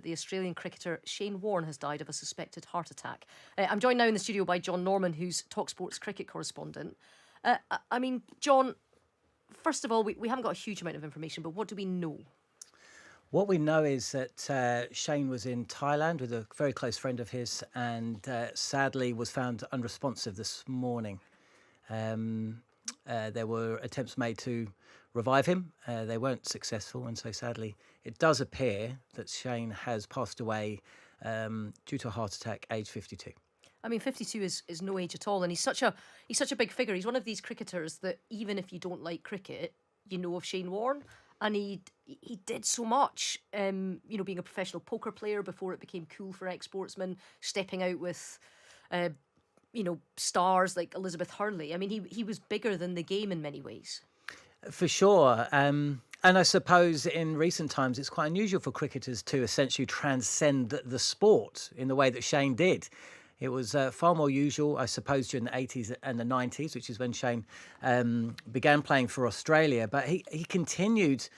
but the Australian cricketer Shane Warne has died of a suspected heart attack. I'm joined now in the studio by John Norman, who's TalkSport's cricket correspondent. I mean, John, first of all, we haven't got a huge amount of information, but what do we know? What we know is that Shane was in Thailand with a very close friend of his and sadly was found unresponsive this morning. There were attempts made to revive him. They weren't successful, and so sadly it does appear that Shane has passed away due to a heart attack, age 52. I mean, 52 is no age at all, and he's such a big figure. He's one of these cricketers that even if you don't like cricket, you know of Shane Warne. And he did so much, being a professional poker player before it became cool for ex-sportsmen, stepping out with, stars like Elizabeth Hurley. I mean, he was bigger than the game in many ways. For sure. And I suppose in recent times, it's quite unusual for cricketers to essentially transcend the sport in the way that Shane did. It was far more usual, I suppose, during the 80s and the 90s, which is when Shane began playing for Australia. But he continued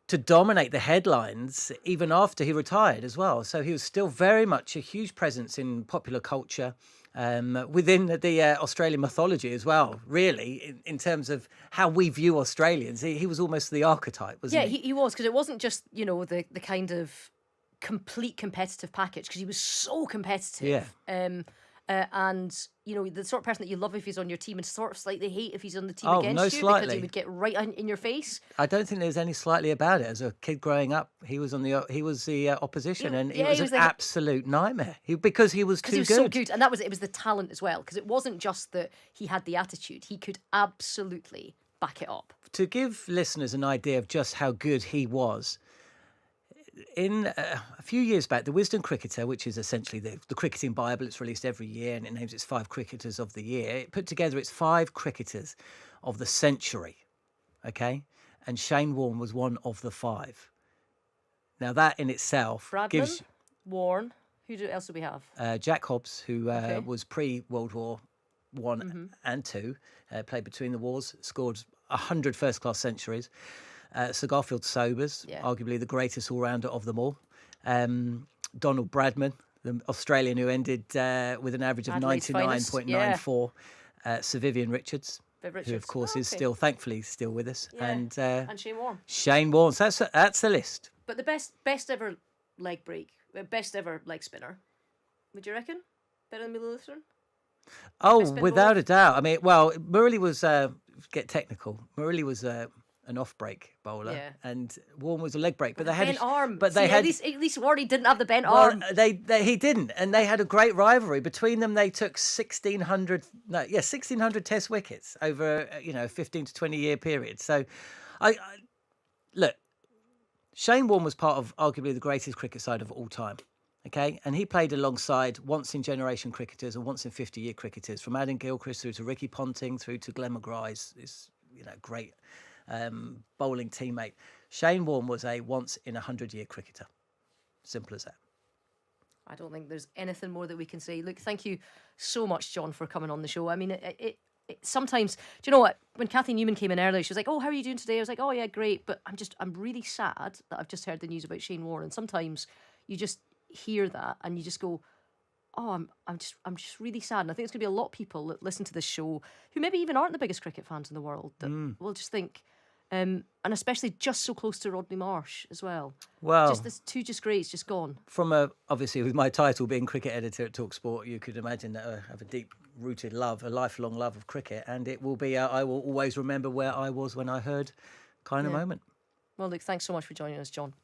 to dominate the headlines even after he retired as well. So he was still very much a huge presence in popular culture within the Australian mythology as well, really, in terms of how we view Australians. He was almost the archetype, wasn't he? Yeah, he was, because it wasn't just, the kind of complete competitive package, because he was so competitive. Yeah. And the sort of person that you love if he's on your team and sort of slightly hate if he's on the team Oh, against no, you, slightly. because he would get right in your face. I don't think there's any slightly about it. As a kid growing up, he was the opposition, and Yeah, it was an absolute nightmare. Because he was too He was good. so good, and it was the talent as well, because it wasn't just that he had the attitude; he could absolutely back it up. To give listeners an idea of just how good he was, in a few years back, the Wisden Cricketer, which is essentially the cricketing Bible, it's released every year and it names its 5 cricketers of the year. It put together its 5 cricketers of the century, okay? And Shane Warne was one of the 5. Now that in itself Bradman, gives... Warne, else do we have? Jack Hobbs, who was pre-World War I and II, played between the wars, scored 100 first-class centuries. Sir Garfield Sobers, arguably the greatest all-rounder of them all. Donald Bradman, the Australian who ended with an average of 99.94. Sir Vivian Richards, who of course is thankfully still with us. Yeah. And Shane Warne. Shane Warne. So that's the list. But the best ever leg break, best ever leg spinner, would you reckon? Better than Milo Lutheran? Oh, without a doubt. I mean, well, Murali was, get technical, Murali was an off-break bowler, and Warne was a leg break. But they had bent arm. But they had at least Warne didn't have the bent arm. He didn't, and they had a great rivalry between them. They took 1,600 Test wickets over a 15 to 20 year period. So, I look, Shane Warne was part of arguably the greatest cricket side of all time. Okay, and he played alongside once-in-generation cricketers and once-in-50-year cricketers, from Adam Gilchrist through to Ricky Ponting through to Glenn McGrath, is great bowling teammate. Shane Warne was a once-in-100-year cricketer. Simple as that. I don't think there's anything more that we can say. Look, thank you so much, John, for coming on the show. I mean, it sometimes, do you know what? When Kathy Newman came in earlier, she was like, "Oh, how are you doing today?" I was like, "Oh yeah, great." But I'm really sad that I've just heard the news about Shane Warne. And sometimes you just hear that and you just go, "Oh, I'm just really sad." And I think there's going to be a lot of people that listen to this show who maybe even aren't the biggest cricket fans in the world that will just think, and especially just so close to Rodney Marsh as well. Well, just this two just greats just gone. From obviously with my title being cricket editor at TalkSport, you could imagine that I have a deep-rooted love, a lifelong love of cricket, and it will be. I will always remember where I was when I heard kind of moment. Well, look, thanks so much for joining us, John.